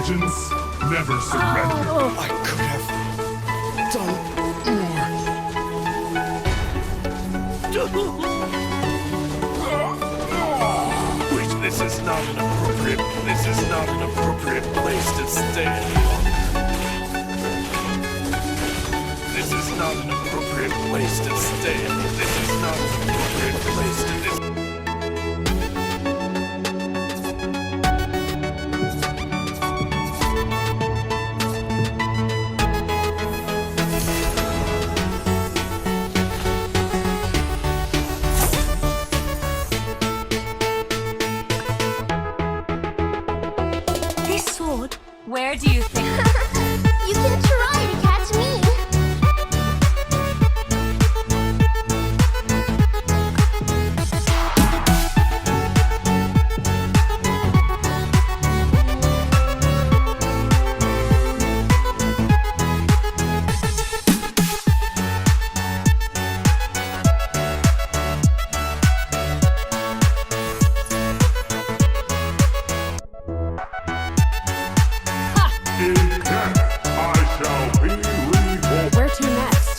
legends never surrender. I could have done more. Wait, this is not an appropriate place to stand. This is not an appropriate place to stand. This is not an appropriate place to this. Where do you think? You can try to catch me. Where to next?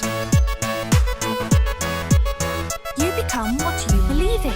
You become what you believe in.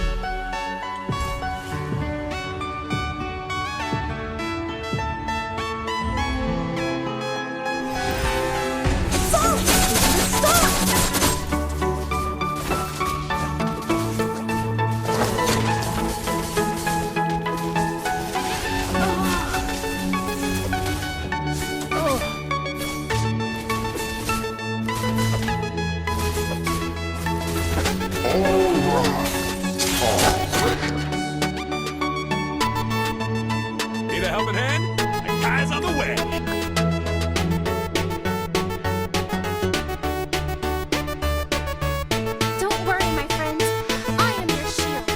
Need a helping hand? A guy's on the way. Don't worry, my friends. I am your shield.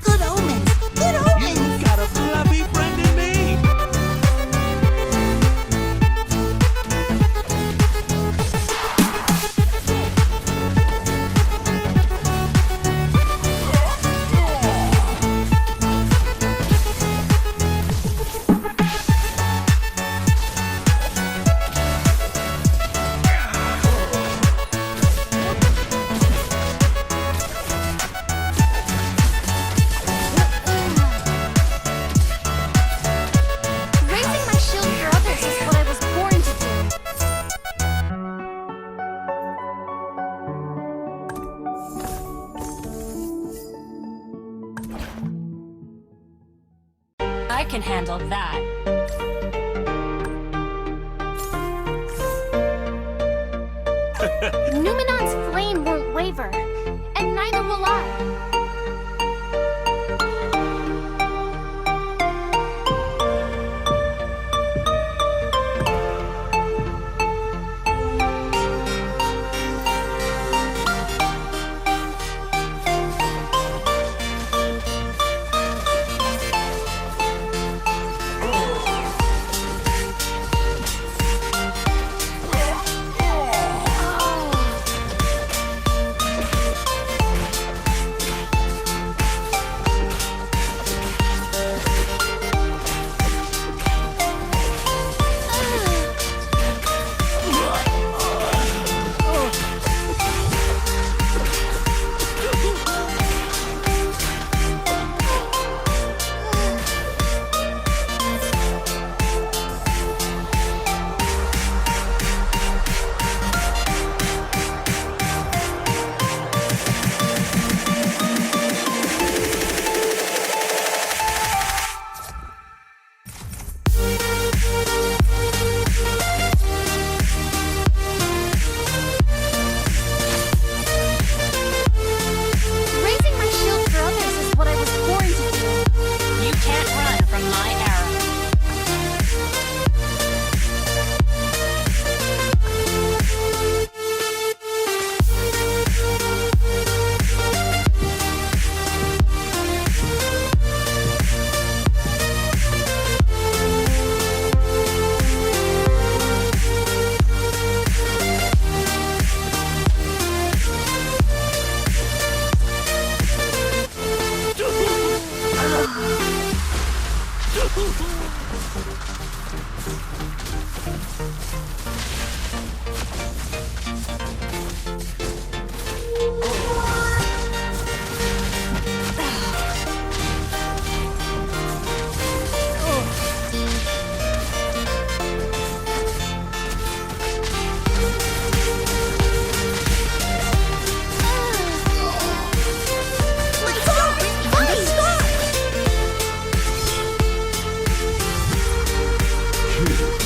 Good omens. Good omens. You got a fluffy friend in me. Raising my shield for others is what I was born to do. I can handle that. Numenon's flame won't waver, and neither will I.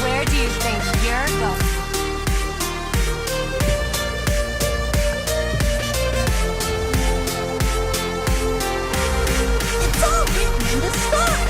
Where do you think you're going? It's all written in the stars.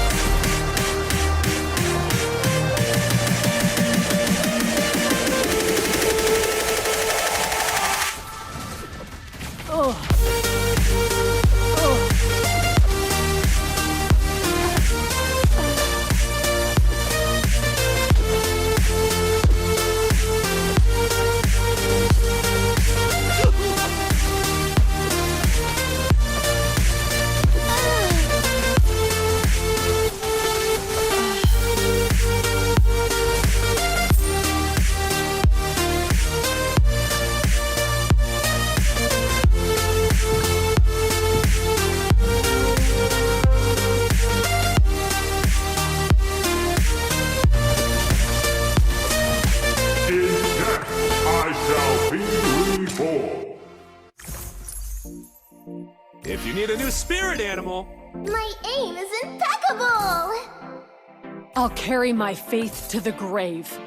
In death I shall be reborn. If you need a new spirit animal, My aim is impeccable. I'll carry my faith to the grave.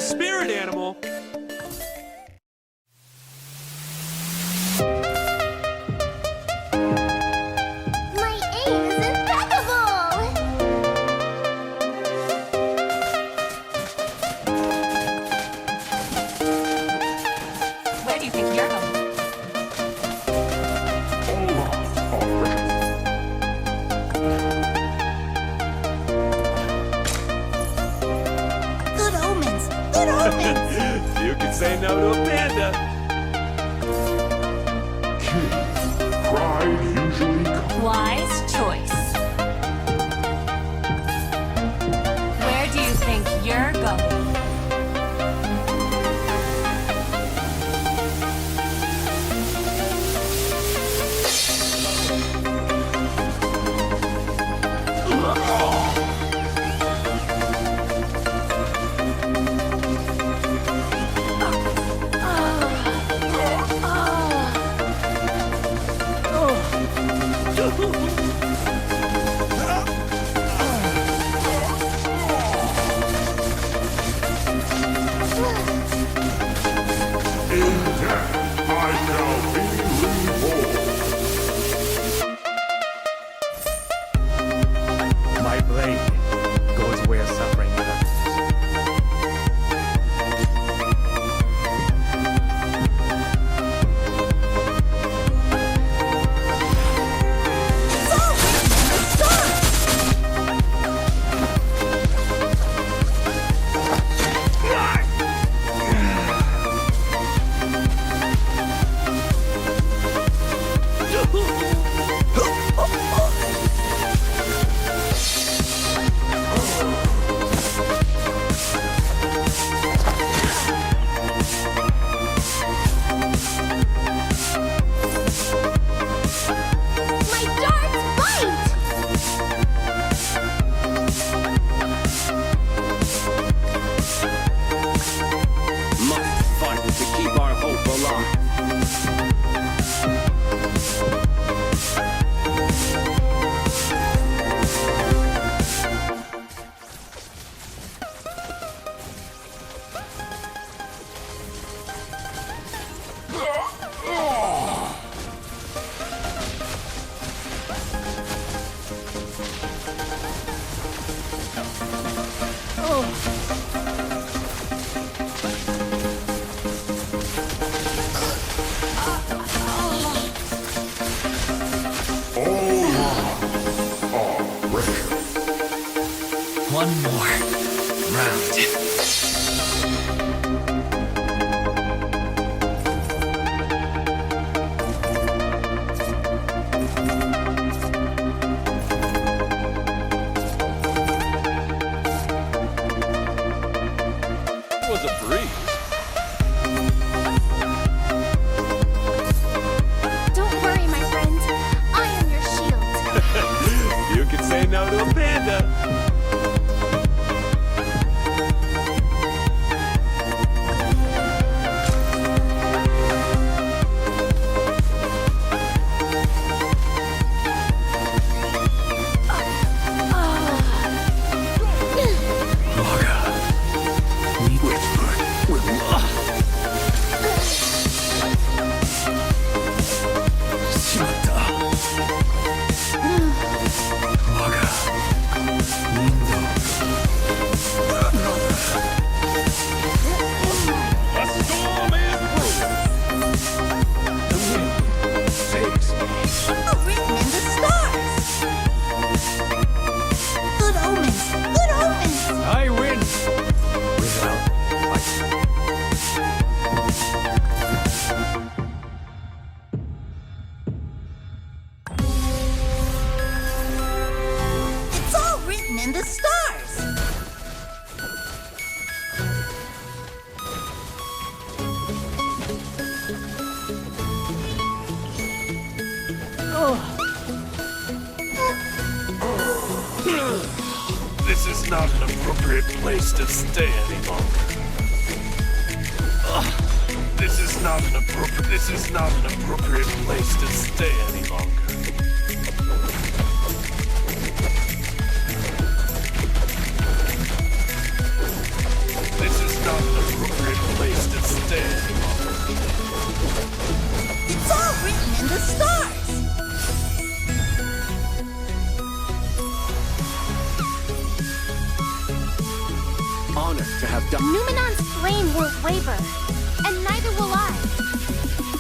spirit animal. My aim is impeccable! Where do you think you're going? Good omens! Good omens! You can say no to a panda. Pride usually comes. Wise choice. Where do you think you're going? In death, I shall be reborn. My blade goes where suffering comes. My darts bite! Must fight to keep our hope alive. One more round. It was a breeze. Don't worry, my friend. I am your shield. You can say no to a panda. A storm is brewing. The wind takes me. Written in the stars! Good omens! Good omens! I win without fighting. It's all written in the stars! This is not an appropriate place to stay any longer. This is not an appropriate place to stay any longer. This is not an appropriate place to stay any longer. It's all written in the stars. Honor to have done. Numenon's flame won't waver, and neither will I.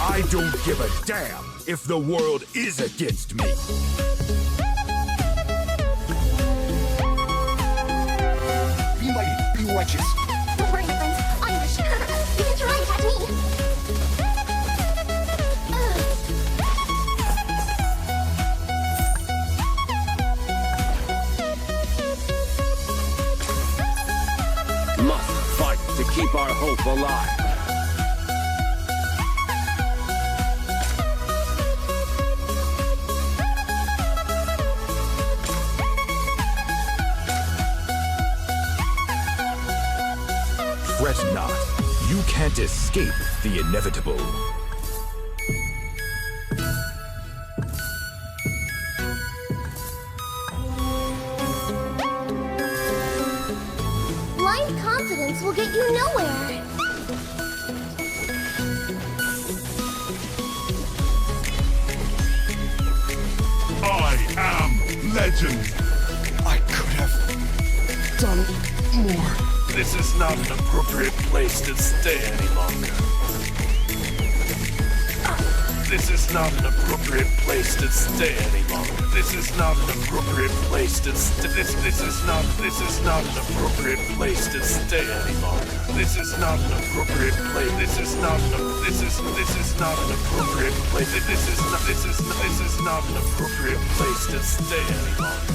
I don't give a damn if the world is against me. Be mighty, be righteous. Don't worry, my friends. I'm your shield. You can try and catch me. Must fight to keep our hope alive. Fret not. You can't escape the inevitable. Blind confidence will get you nowhere. I am legend. I could have done more. This is not an appropriate place to stay any longer. This is not an appropriate place to stay any longer. This is not an appropriate place to stay. This is not an appropriate place to stay any longer. This is not an appropriate place. This is not an appropriate place. This is not an appropriate place to stay any longer.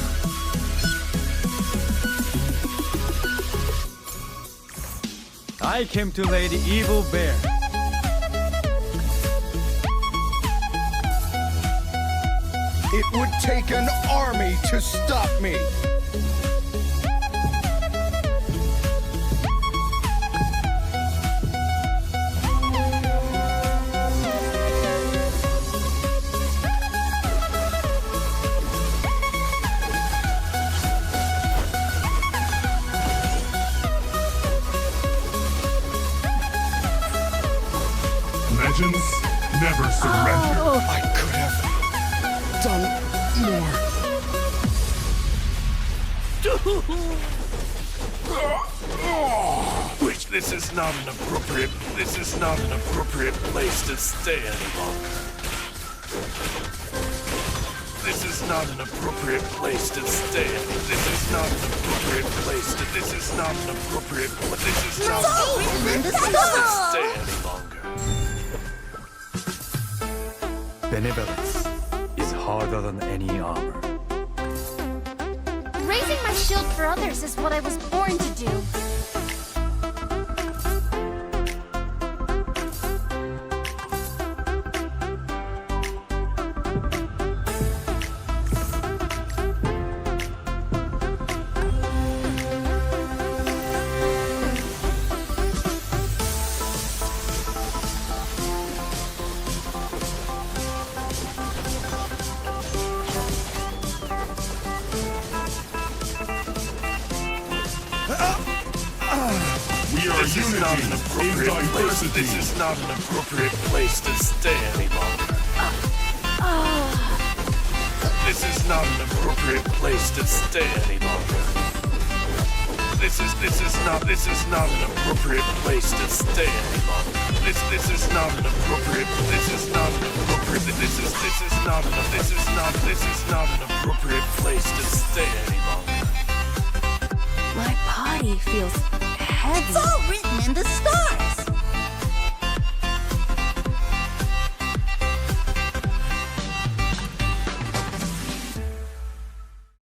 I came to lay the evil bare. It would take an army to stop me. Legends never surrender. I could have done more. Which this is not an appropriate place to stay any longer. This is not an appropriate place to stay. This is not an appropriate place to. This is not an appropriate. This is not an appropriate place to stay any longer. Benevolence is harder than any armor. Raising my shield for others is what I was born to do. We are This is not an unity appropriate in place. diversity. This is not an appropriate place to stay any longer. This is not an appropriate place to stay any longer. This is not an appropriate place to stay any longer. This is not an appropriate place to stay any longer. My body feels heavy. It's all written in the stars.